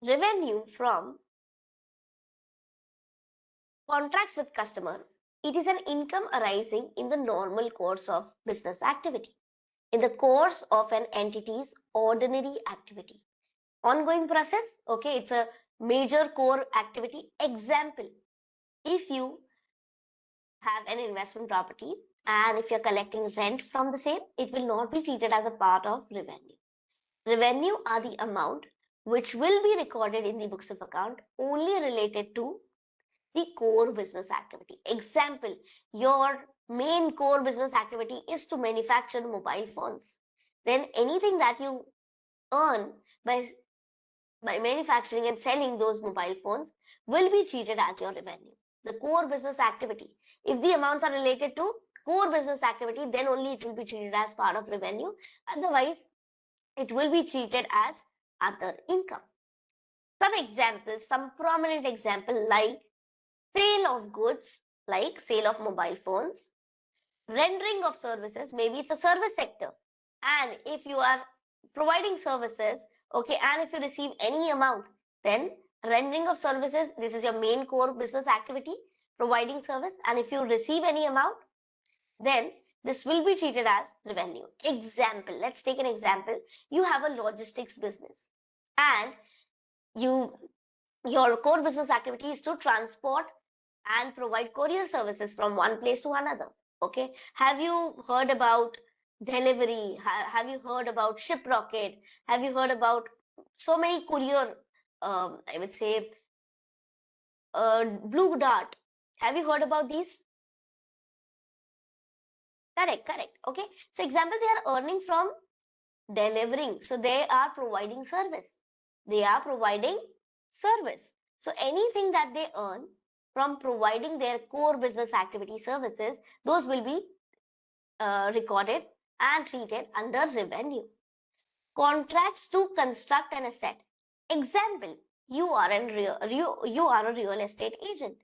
revenue from contracts with customer. It is an income arising in the normal course of business activity, in the course of an entity's ordinary activity. Ongoing process, okay, it's a major core activity. Example, if you have an investment property and if you're collecting rent from the same, it will not be treated as a part of revenue. Revenue are the amount which will be recorded in the books of account only related to the core business activity. Example, your main core business activity is to manufacture mobile phones. Then anything that you earn by manufacturing and selling those mobile phones will be treated as your revenue. The core business activity. If the amounts are related to core business activity, then only it will be treated as part of revenue. Otherwise, it will be treated as other income. Some examples, some prominent example like sale of goods, like sale of mobile phones, rendering of services, maybe it's a service sector. And if you are providing services, okay, and if you receive any amount, then rendering of services, this is your main core business activity, providing service. And if you receive any amount, then this will be treated as revenue. Example, let's take an example. You have a logistics business and your core business activity is to transport and provide courier services from one place to another. Okay, have you heard about delivery? Have you heard about ship rocket? Have you heard about so many courier, I would say, blue dart? Have you heard about these? Correct. Okay, so example, they are earning from delivering, so they are providing service. They are providing service. So anything that they earn from providing their core business activity services, those will be recorded and treated under revenue. Contracts to construct an asset. Example, you are a real estate agent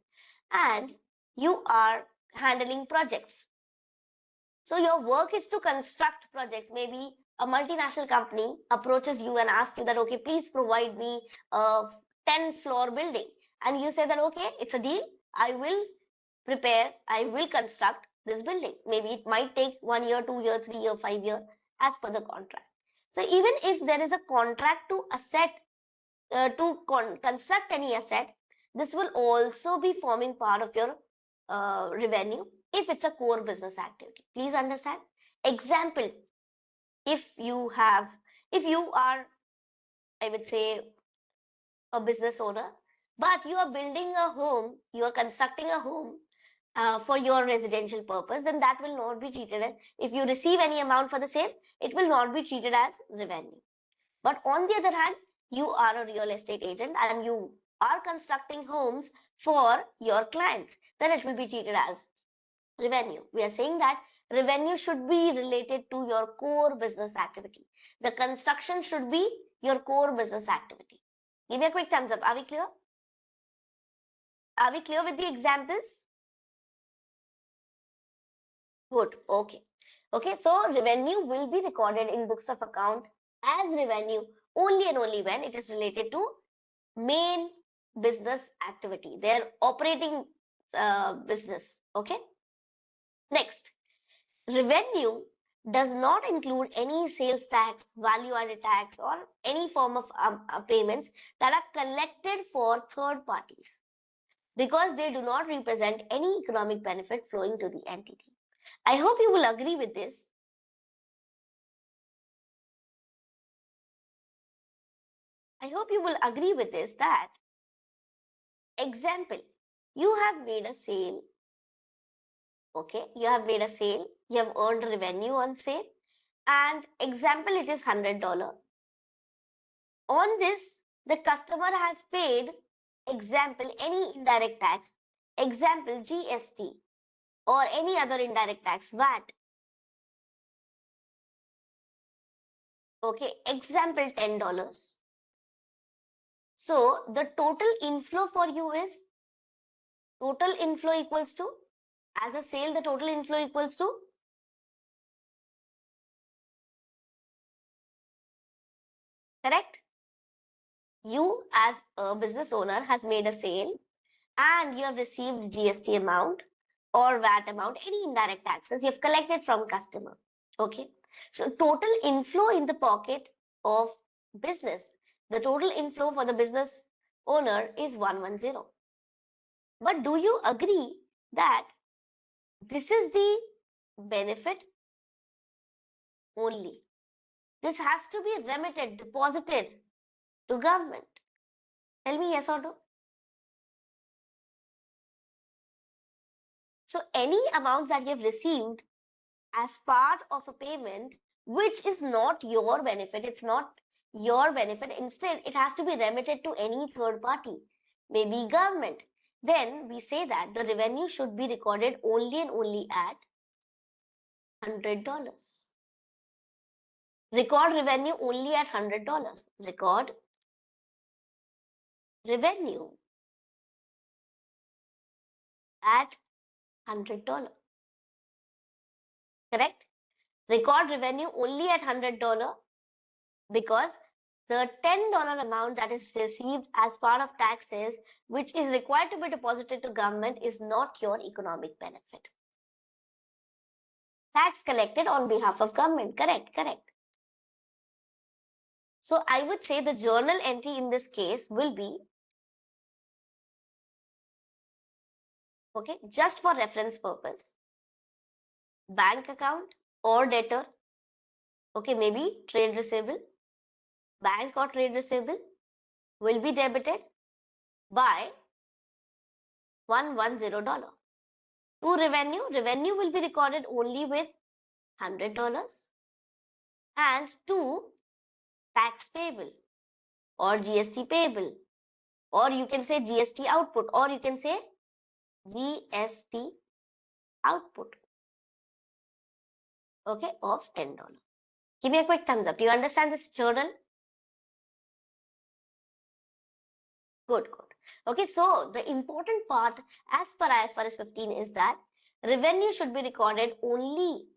and you are handling projects. So your work is to construct projects. Maybe a multinational company approaches you and asks you that, okay, please provide me a 10-floor building. And you say that, okay, it's a deal. I will construct this building. Maybe it might take 1 year, 2 years, 3 years, 5 years as per the contract. So even if there is a contract to construct any asset, this will also be forming part of your revenue if it's a core business activity. Please understand. Example, if you are, I would say, a business owner, but you are building a home, you are constructing a home for your residential purpose, then that will not be treated as, if you receive any amount for the same, it will not be treated as revenue. But on the other hand, you are a real estate agent and you are constructing homes for your clients, then it will be treated as revenue. We are saying that revenue should be related to your core business activity. The construction should be your core business activity. Give me a quick thumbs up. Are we clear? Are we clear with the examples? Good. Okay. Okay. So revenue will be recorded in books of account as revenue only and only when it is related to main business activity, their operating business. Okay. Next, revenue does not include any sales tax, value-added tax, or any form of payments that are collected for third parties because they do not represent any economic benefit flowing to the entity. I hope you will agree with this. I hope you will agree with this that, example, you have made a sale. Okay, you have made a sale, you have earned revenue on sale, and example, it is $100. On this, the customer has paid, example, any indirect tax, example, GST, or any other indirect tax, VAT. Okay, example, $10. So the total inflow for you is, total inflow equals to, as a sale, the total inflow equals to, correct? You as a business owner has made a sale and you have received GST amount or VAT amount, any indirect taxes you have collected from customer. Okay. So total inflow in the pocket of business, the total inflow for the business owner is 110. But do you agree that this is the benefit only? This has to be remitted, deposited to government. Tell me yes or no. So any amounts that you have received as part of a payment, which is not your benefit, it's not your benefit, instead it has to be remitted to any third party, maybe government, then we say that the revenue should be recorded only and only at $100. Record revenue only at $100. Record revenue at $100. Correct? Record revenue only at $100 because the $10 amount that is received as part of taxes, which is required to be deposited to government, is not your economic benefit. Tax collected on behalf of government. Correct, correct. So I would say the journal entry in this case will be, okay, just for reference purpose, bank account or debtor, okay, maybe trade receivable, bank or trade receivable will be debited by $110. To revenue will be recorded only with $100, and to tax payable or GST payable, or you can say GST output, or you can say GST output, okay, of $10. Give me a quick thumbs up. Do you understand this journal? Good, good. Okay, so the important part as per IFRS 15 is that revenue should be recorded only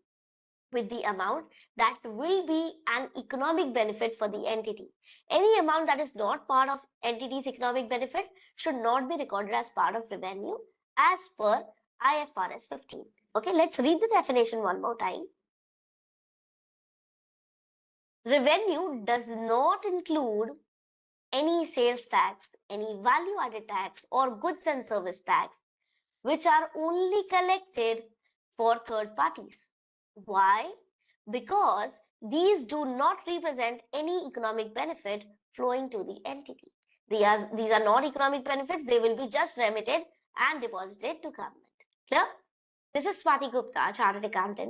with the amount that will be an economic benefit for the entity. Any amount that is not part of entity's economic benefit should not be recorded as part of revenue as per IFRS 15. Okay, let's read the definition one more time. Revenue does not include any sales tax, any value added tax or goods and service tax, which are only collected for third parties. Why? Because these do not represent any economic benefit flowing to the entity. These are not economic benefits. They will be just remitted and deposited to government. Clear? This is Swati Gupta, Chartered Accountant.